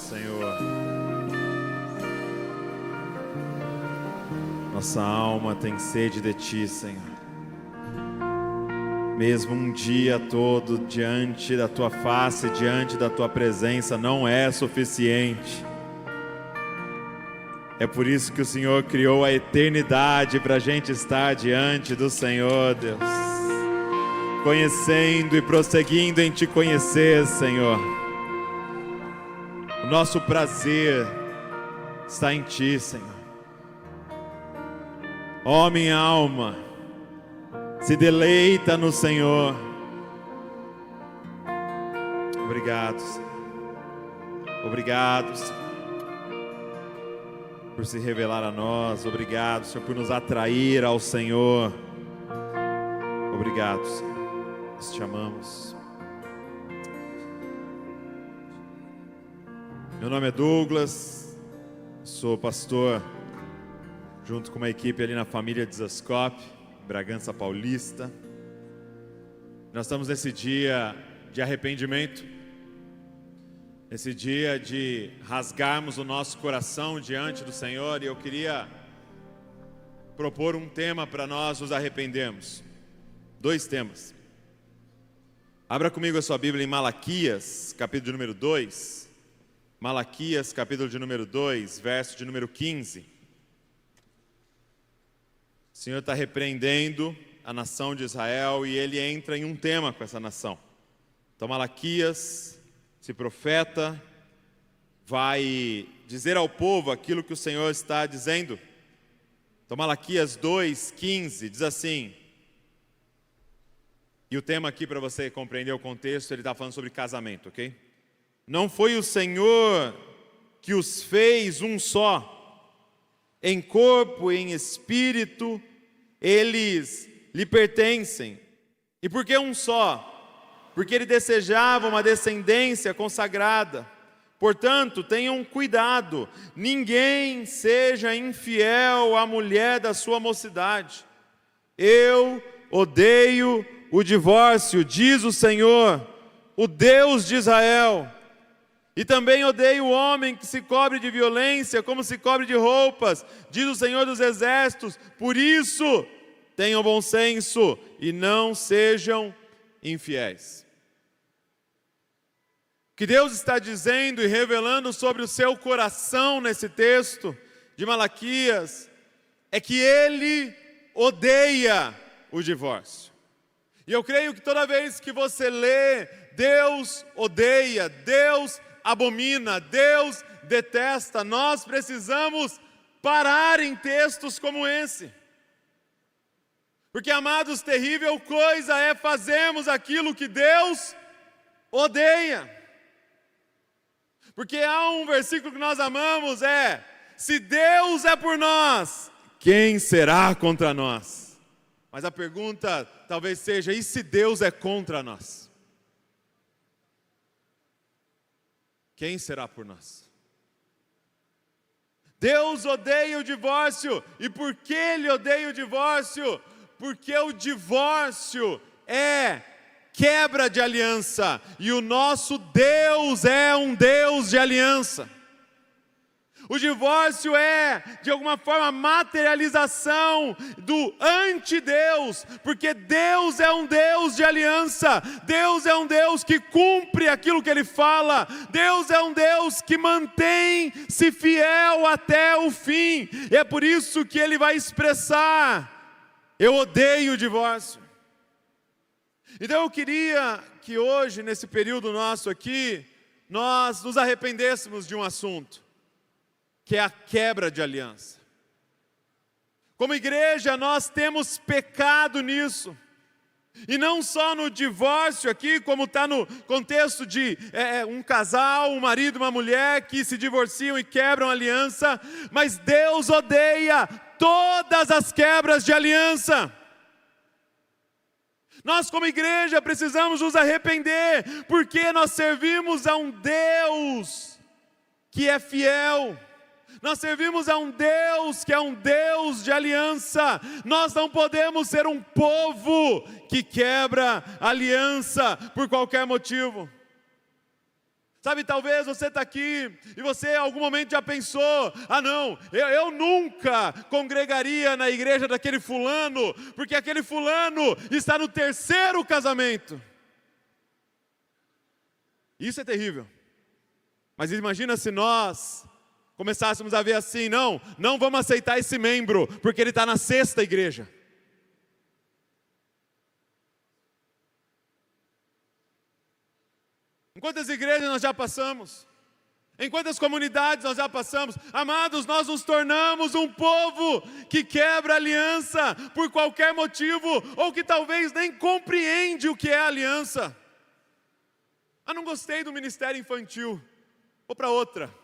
Senhor. Nossa alma tem sede de Ti, Senhor. Mesmo um dia todo diante da Tua face, diante da Tua presença, não é suficiente. É por isso que o Senhor criou a eternidade para a gente estar diante do Senhor, Deus. Conhecendo e prosseguindo em Te conhecer, Senhor. O nosso prazer está em Ti, Senhor. Ó minha alma, se deleita no Senhor. Obrigado, Senhor. Obrigado, Senhor, por se revelar a nós. Obrigado, Senhor, por nos atrair ao Senhor. Obrigado, Senhor. Nós Te amamos. Meu nome é Douglas, sou pastor junto com uma equipe ali na família de Zascope, Bragança Paulista. Nós estamos nesse dia de arrependimento, nesse dia de rasgarmos o nosso coração diante do Senhor, e eu queria propor um tema para nós nos arrependermos. 2 temas. Abra comigo a sua Bíblia em Malaquias, capítulo de número 2. Malaquias, capítulo de número 2, verso de número 15. O Senhor está repreendendo a nação de Israel e Ele entra em um tema com essa nação. Então Malaquias, esse profeta, vai dizer ao povo aquilo que o Senhor está dizendo. Então Malaquias 2, 15, diz assim, e o tema aqui, para você compreender o contexto, ele está falando sobre casamento, ok? Não foi o Senhor que os fez um só, em corpo e em espírito, eles lhe pertencem. E por que um só? Porque ele desejava uma descendência consagrada. Portanto, tenham cuidado, ninguém seja infiel à mulher da sua mocidade. Eu odeio o divórcio, diz o Senhor, o Deus de Israel. E também odeio o homem que se cobre de violência, como se cobre de roupas, diz o Senhor dos Exércitos. Por isso, tenham bom senso e não sejam infiéis. O que Deus está dizendo e revelando sobre o seu coração nesse texto de Malaquias é que Ele odeia o divórcio. E eu creio que toda vez que você lê, Deus odeia, Deus abomina, Deus detesta, nós precisamos parar em textos como esse. Porque, amados, terrível coisa é fazermos aquilo que Deus odeia. Porque há um versículo que nós amamos, se Deus é por nós, quem será contra nós? Mas a pergunta talvez seja, e se Deus é contra nós? Quem será por nós? Deus odeia o divórcio. E por que Ele odeia o divórcio? Porque o divórcio é quebra de aliança. E o nosso Deus é um Deus de aliança. O divórcio é, de alguma forma, materialização do anti-Deus, porque Deus é um Deus de aliança, Deus é um Deus que cumpre aquilo que Ele fala, Deus é um Deus que mantém-se fiel até o fim, e é por isso que Ele vai expressar, eu odeio o divórcio. Então eu queria que hoje, nesse período nosso aqui, nós nos arrependêssemos de um assunto, que é a quebra de aliança. Como igreja, nós temos pecado nisso. E não só no divórcio aqui, como está no contexto de um casal, um marido e uma mulher que se divorciam e quebram aliança, mas Deus odeia todas as quebras de aliança. Nós como igreja precisamos nos arrepender, porque nós servimos a um Deus que é fiel. Nós servimos a um Deus que é um Deus de aliança. Nós não podemos ser um povo que quebra aliança por qualquer motivo. Sabe, talvez você está aqui e você em algum momento já pensou: ah não, eu nunca congregaria na igreja daquele fulano, porque aquele fulano está no 3º casamento. Isso é terrível. Mas imagina se nós começássemos a ver assim: não vamos aceitar esse membro, porque ele está na 6ª igreja. Em quantas igrejas nós já passamos? Em quantas comunidades nós já passamos? Amados, nós nos tornamos um povo que quebra aliança por qualquer motivo, ou que talvez nem compreende o que é aliança. Ah, não gostei do ministério infantil, vou para outra.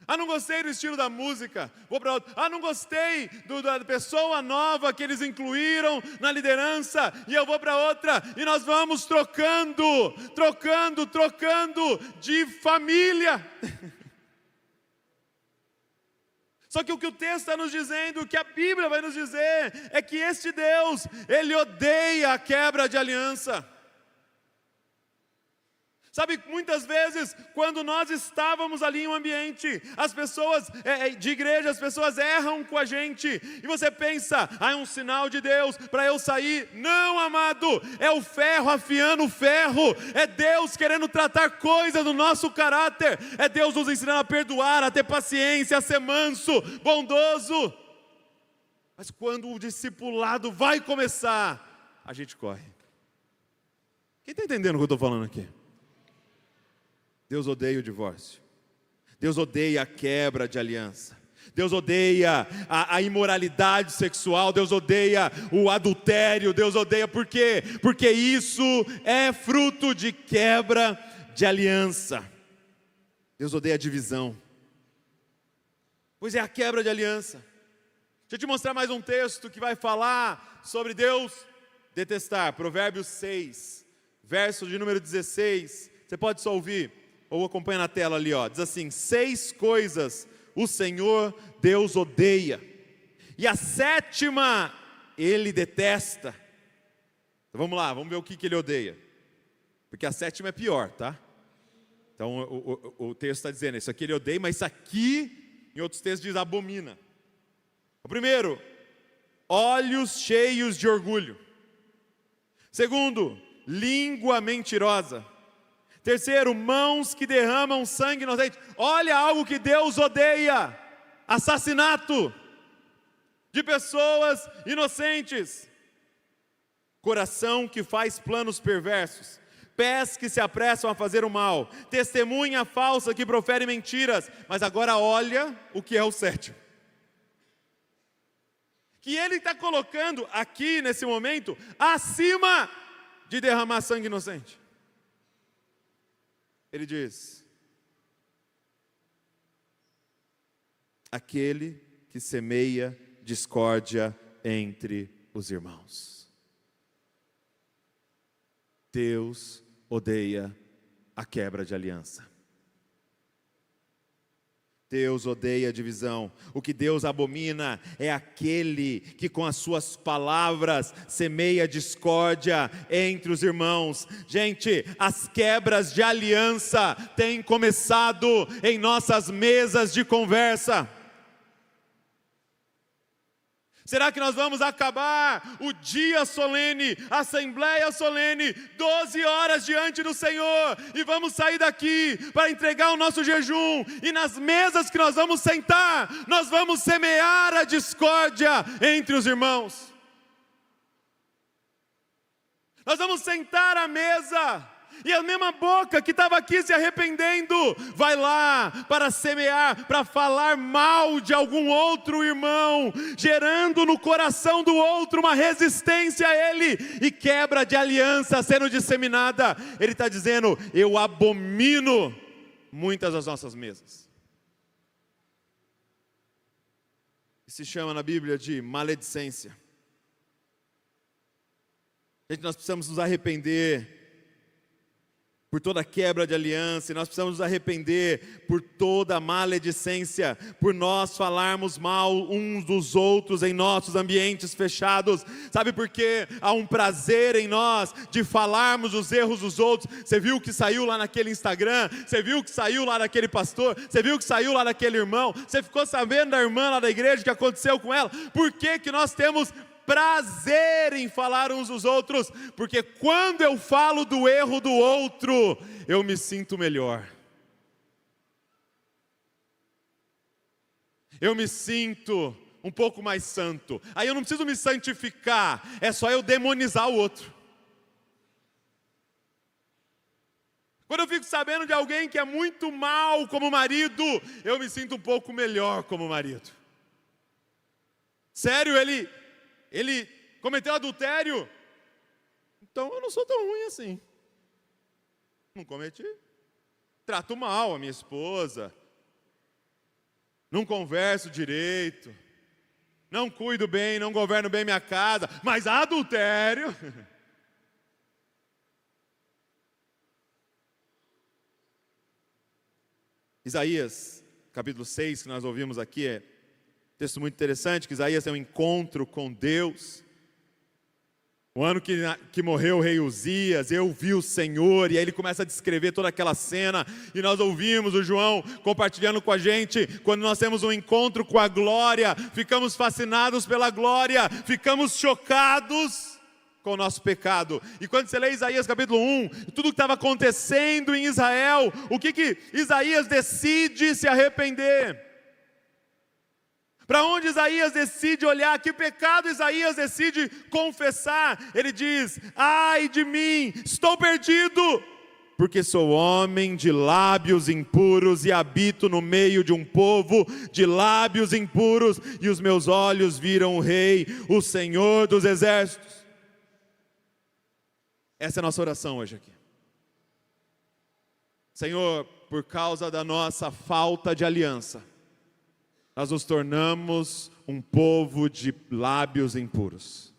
Ah, não gostei do estilo da música, vou para outra. Ah, não gostei da pessoa nova que eles incluíram na liderança, e eu vou para outra. E nós vamos trocando de família. Só que o que o texto está nos dizendo, o que a Bíblia vai nos dizer, é que este Deus, Ele odeia a quebra de aliança. Sabe, muitas vezes, quando nós estávamos ali em um ambiente, as pessoas de igreja, as pessoas erram com a gente, e você pensa: ah, é um sinal de Deus para eu sair. Não, amado, é o ferro afiando o ferro, é Deus querendo tratar coisas do nosso caráter, é Deus nos ensinando a perdoar, a ter paciência, a ser manso, bondoso. Mas quando o discipulado vai começar, a gente corre. Quem está entendendo o que eu estou falando aqui? Deus odeia o divórcio. Deus odeia a quebra de aliança. Deus odeia a imoralidade sexual. Deus odeia o adultério. Deus odeia por quê? Porque isso é fruto de quebra de aliança. Deus odeia a divisão. Pois é a quebra de aliança. Deixa eu te mostrar mais um texto que vai falar sobre Deus detestar. Provérbios 6, verso de número 16. Você pode só ouvir, ou acompanha na tela ali, ó. Diz assim: 6 coisas o Senhor Deus odeia, e a 7ª Ele detesta. Então vamos lá, vamos ver o que Ele odeia, porque a 7ª é pior, tá? Então o texto está dizendo: isso aqui Ele odeia, mas isso aqui, em outros textos diz abomina. O primeiro, olhos cheios de orgulho. Segundo, língua mentirosa. Terceiro, mãos que derramam sangue inocente. Olha algo que Deus odeia: assassinato de pessoas inocentes. Coração que faz planos perversos. Pés que se apressam a fazer o mal. Testemunha falsa que profere mentiras. Mas agora olha o que é o 7º. Que ele está colocando aqui nesse momento acima de derramar sangue inocente. Ele diz: aquele que semeia discórdia entre os irmãos. Deus odeia a quebra de aliança. Deus odeia a divisão. O que Deus abomina é aquele que com as suas palavras semeia discórdia entre os irmãos. Gente, as quebras de aliança têm começado em nossas mesas de conversa. Será que nós vamos acabar o dia solene, a assembleia solene, 12 horas diante do Senhor, e vamos sair daqui para entregar o nosso jejum, e nas mesas que nós vamos sentar, nós vamos semear a discórdia entre os irmãos? Nós vamos sentar à mesa, e a mesma boca que estava aqui se arrependendo, vai lá para semear, para falar mal de algum outro irmão, gerando no coração do outro uma resistência a ele, e quebra de aliança sendo disseminada. Ele está dizendo: eu abomino muitas das nossas mesas. Isso se chama na Bíblia de maledicência. Gente, nós precisamos nos arrepender por toda quebra de aliança, e nós precisamos nos arrepender por toda maledicência, por nós falarmos mal uns dos outros em nossos ambientes fechados. Sabe por quê? Há um prazer em nós de falarmos os erros dos outros. Você viu o que saiu lá naquele Instagram? Você viu o que saiu lá naquele pastor? Você viu o que saiu lá naquele irmão? Você ficou sabendo da irmã lá da igreja, o que aconteceu com ela? Por que que nós temos prazer em falar uns dos outros? Porque quando eu falo do erro do outro, eu me sinto melhor. Eu me sinto um pouco mais santo. Aí eu não preciso me santificar, é só eu demonizar o outro. Quando eu fico sabendo de alguém que é muito mal como marido, eu me sinto um pouco melhor como marido. Sério, ele cometeu adultério? Então eu não sou tão ruim assim. Não cometi. Trato mal a minha esposa. Não converso direito. Não cuido bem, não governo bem minha casa. Mas adultério? Isaías, capítulo 6, que nós ouvimos aqui, é um texto muito interessante, que Isaías tem um encontro com Deus. O ano que morreu o rei Uzias, eu vi o Senhor, e aí ele começa a descrever toda aquela cena, e nós ouvimos o João compartilhando com a gente, quando nós temos um encontro com a glória, ficamos fascinados pela glória, ficamos chocados com o nosso pecado. E quando você lê Isaías capítulo 1, tudo que estava acontecendo em Israel, o que Isaías decide se arrepender? Para onde Isaías decide olhar? Que pecado Isaías decide confessar? Ele diz: ai de mim, estou perdido, porque sou homem de lábios impuros e habito no meio de um povo de lábios impuros, e os meus olhos viram o Rei, o Senhor dos exércitos. Essa é a nossa oração hoje aqui. Senhor, por causa da nossa falta de aliança, nós nos tornamos um povo de lábios impuros.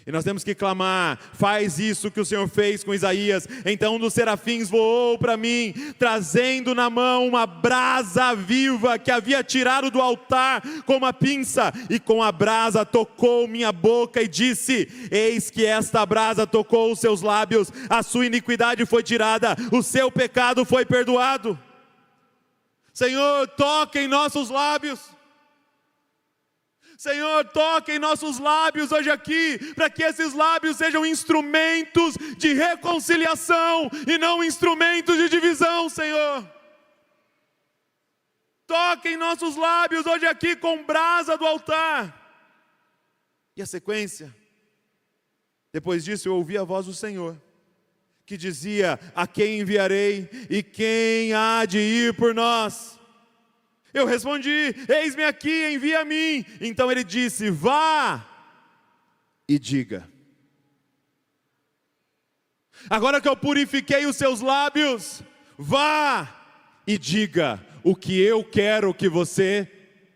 E nós temos que clamar: faz isso que o Senhor fez com Isaías. Então um dos serafins voou para mim, trazendo na mão uma brasa viva que havia tirado do altar com uma pinça, e com a brasa tocou minha boca e disse: eis que esta brasa tocou os seus lábios, a sua iniquidade foi tirada, o seu pecado foi perdoado. Senhor, toque em nossos lábios. Senhor, toque em nossos lábios hoje aqui, para que esses lábios sejam instrumentos de reconciliação e não instrumentos de divisão, Senhor. Toque em nossos lábios hoje aqui com brasa do altar. E a sequência? Depois disso eu ouvi a voz do Senhor, que dizia: a quem enviarei e quem há de ir por nós? Eu respondi: eis-me aqui, envia a mim. Então ele disse: vá e diga. Agora que eu purifiquei os seus lábios, vá e diga o que eu quero que você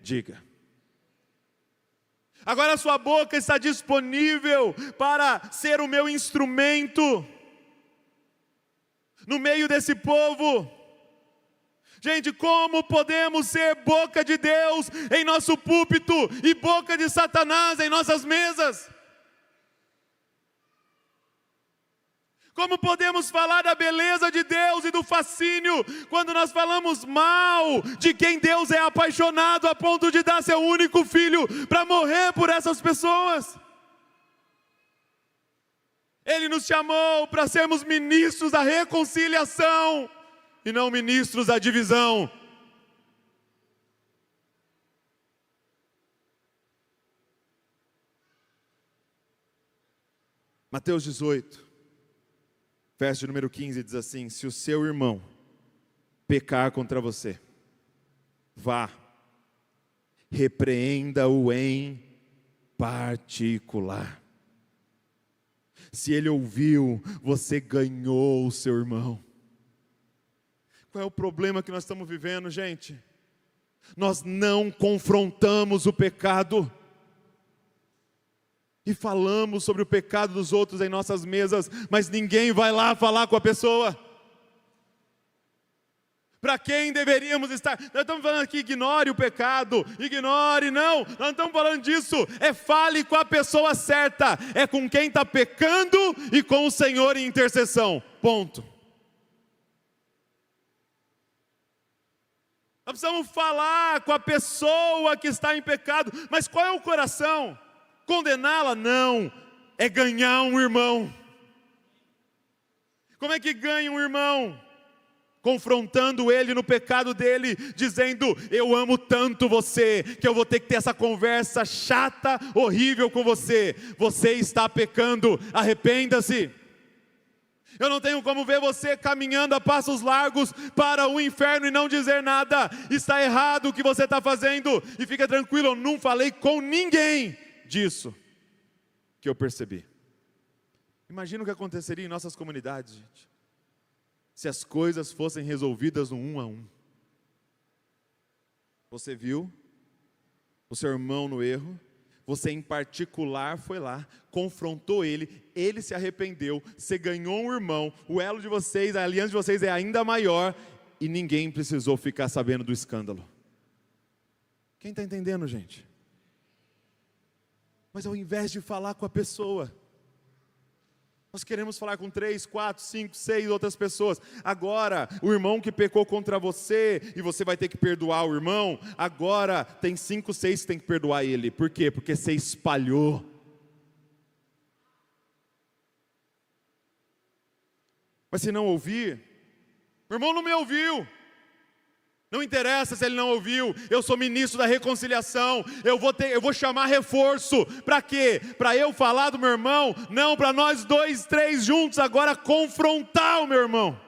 diga. Agora a sua boca está disponível para ser o meu instrumento no meio desse povo. Gente, como podemos ser boca de Deus em nosso púlpito e boca de Satanás em nossas mesas? Como podemos falar da beleza de Deus e do fascínio quando nós falamos mal de quem Deus é apaixonado a ponto de dar seu único filho para morrer por essas pessoas? Ele nos chamou para sermos ministros da reconciliação e não ministros da divisão. Mateus 18, verso número 15 diz assim: se o seu irmão pecar contra você, vá, repreenda-o em particular. Se ele ouviu, você ganhou o seu irmão. Qual é o problema que nós estamos vivendo, gente? Nós não confrontamos o pecado. E falamos sobre o pecado dos outros em nossas mesas, mas ninguém vai lá falar com a pessoa. Para quem deveríamos estar? Nós estamos falando aqui, ignore o pecado, ignore, não, nós não estamos falando disso, fale com a pessoa certa, é com quem está pecando e com o Senhor em intercessão, ponto. Nós precisamos falar com a pessoa que está em pecado, mas qual é o coração? Condená-la? Não, é ganhar um irmão. Como é que ganha um irmão? Confrontando ele no pecado dele, dizendo: eu amo tanto você, que eu vou ter que ter essa conversa chata, horrível com você. Você está pecando, arrependa-se. Eu não tenho como ver você caminhando a passos largos para o inferno e não dizer nada. Está errado o que você está fazendo. E fica tranquilo, eu não falei com ninguém disso que eu percebi. Imagina o que aconteceria em nossas comunidades, gente, se as coisas fossem resolvidas no 1 a 1. Você viu o seu irmão no erro, você em particular foi lá, confrontou ele, ele se arrependeu, você ganhou um irmão, o elo de vocês, a aliança de vocês é ainda maior, e ninguém precisou ficar sabendo do escândalo. Quem está entendendo, gente? Mas ao invés de falar com a pessoa, nós queremos falar com 3, 4, 5, 6 outras pessoas. Agora, o irmão que pecou contra você, e você vai ter que perdoar o irmão, agora tem 5, 6 que tem que perdoar ele. Por quê? Porque você espalhou. Mas se não ouvir, o irmão não me ouviu. Não interessa se ele não ouviu, eu sou ministro da reconciliação, eu vou chamar reforço, para quê? Para eu falar do meu irmão? Não, para nós 2, 3 juntos agora confrontar o meu irmão.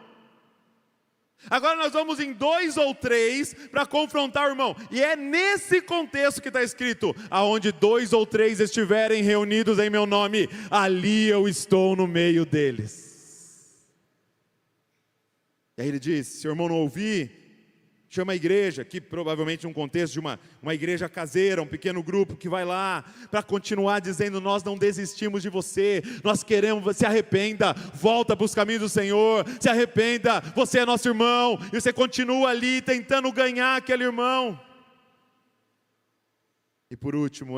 Agora nós vamos em 2 ou 3 para confrontar o irmão, e é nesse contexto que está escrito: aonde 2 ou 3 estiverem reunidos em meu nome, ali eu estou no meio deles. E aí ele diz: se o irmão não ouvir, chama a igreja, aqui provavelmente num contexto de uma igreja caseira, um pequeno grupo que vai lá, para continuar dizendo: nós não desistimos de você, nós queremos, se arrependa, volta para os caminhos do Senhor, se arrependa, você é nosso irmão, e você continua ali tentando ganhar aquele irmão. E por último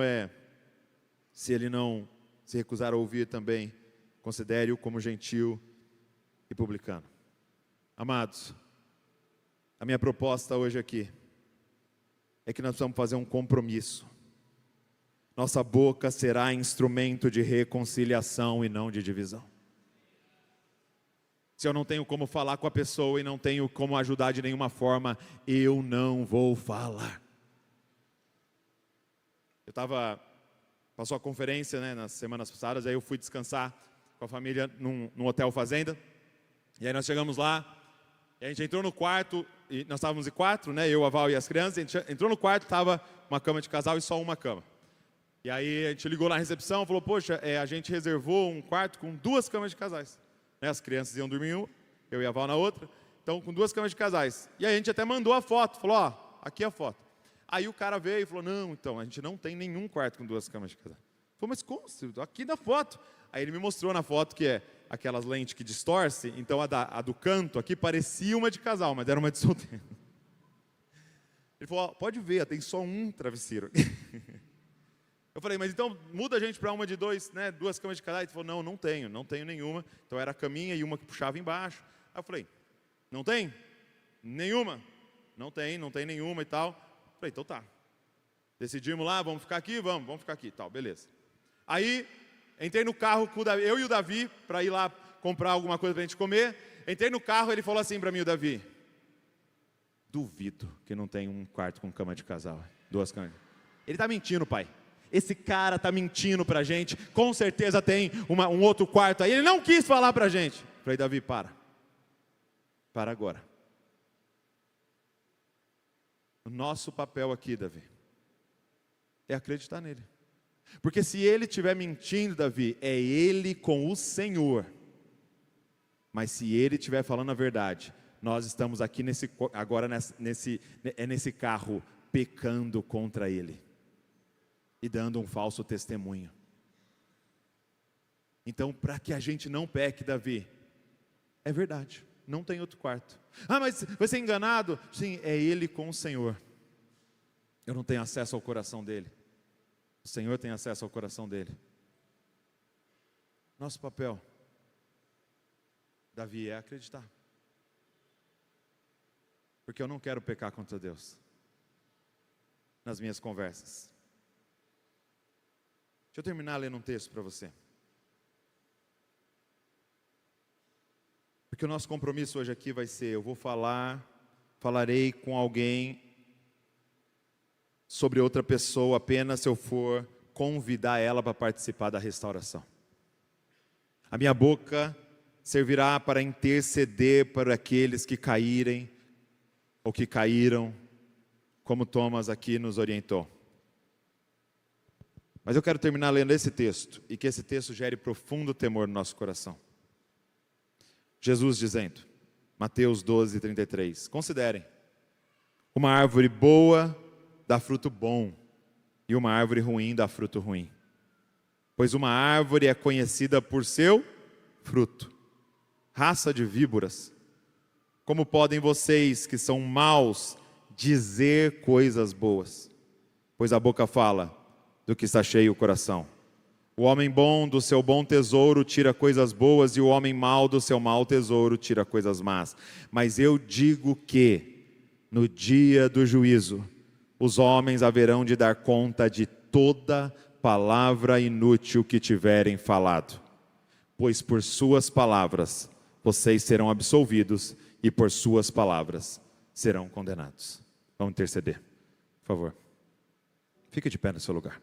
se ele não se recusar a ouvir também, considere-o como gentil e publicano. Amados, a minha proposta hoje aqui é que nós precisamos fazer um compromisso. Nossa boca será instrumento de reconciliação e não de divisão. Se eu não tenho como falar com a pessoa e não tenho como ajudar de nenhuma forma, eu não vou falar. Passou a conferência, né, nas semanas passadas, aí eu fui descansar com a família num hotel fazenda, e aí nós chegamos lá, e a gente entrou no quarto, e nós estávamos em 4, né, eu, a Val e as crianças. A gente entrou no quarto, estava uma cama de casal e só uma cama. E aí a gente ligou na recepção, falou: poxa, a gente reservou um quarto com 2 camas de casais, né, as crianças iam dormir em uma, eu e a Val na outra, então com 2 camas de casais. E aí a gente até mandou a foto, falou: ó, aqui é a foto. Aí o cara veio e falou: não, então, a gente não tem nenhum quarto com 2 camas de casais. Falei: mas como? Aqui na foto. Aí ele me mostrou na foto que é aquelas lentes que distorce, então a do canto aqui parecia uma de casal, mas era uma de solteiro. Ele falou: ó, pode ver, tem só um travesseiro. Eu falei: mas então muda a gente para uma de 2, né, 2 camas de casal. Ele falou: não tenho nenhuma. Então era a caminha e uma que puxava embaixo. Aí eu falei: não tem? Nenhuma? Não tem nenhuma e tal. Eu falei: então tá. Decidimos lá, vamos ficar aqui? Vamos ficar aqui, tal, beleza. Aí entrei no carro com o Davi, eu e o Davi, para ir lá comprar alguma coisa para a gente comer. Entrei no carro, ele falou assim para mim, o Davi: duvido que não tem um quarto com cama de casal, 2 camas. Ele está mentindo, pai. Esse cara está mentindo para a gente. Com certeza tem um outro quarto aí. Ele não quis falar para a gente. Falei: Davi, para agora. O nosso papel aqui, Davi, é acreditar nele. Porque se ele estiver mentindo, Davi, é ele com o Senhor. Mas se ele estiver falando a verdade, nós estamos aqui agora nesse carro pecando contra ele e dando um falso testemunho. Então, para que a gente não peque, Davi, é verdade, não tem outro quarto. Ah, mas vai ser enganado? Sim, é ele com o Senhor. Eu não tenho acesso ao coração dele. O Senhor tem acesso ao coração dele. Nosso papel, Davi, é acreditar. Porque eu não quero pecar contra Deus nas minhas conversas. Deixa eu terminar lendo um texto para você. Porque o nosso compromisso hoje aqui vai ser, eu vou falarei com alguém sobre outra pessoa apenas se eu for convidar ela para participar da restauração. A minha boca servirá para interceder para aqueles que caírem ou que caíram, como Thomas aqui nos orientou. Mas eu quero terminar lendo esse texto, e que esse texto gere profundo temor no nosso coração. Jesus dizendo, Mateus 12, 33, considerem, uma árvore boa dá fruto bom, e uma árvore ruim dá fruto ruim. Pois uma árvore é conhecida por seu fruto. Raça de víboras, como podem vocês que são maus dizer coisas boas? Pois a boca fala do que está cheio o coração. O homem bom do seu bom tesouro tira coisas boas, e o homem mau do seu mau tesouro tira coisas más. Mas eu digo que, no dia do juízo, os homens haverão de dar conta de toda palavra inútil que tiverem falado. Pois por suas palavras vocês serão absolvidos, e por suas palavras serão condenados. Vamos interceder, por favor. Fique de pé no seu lugar.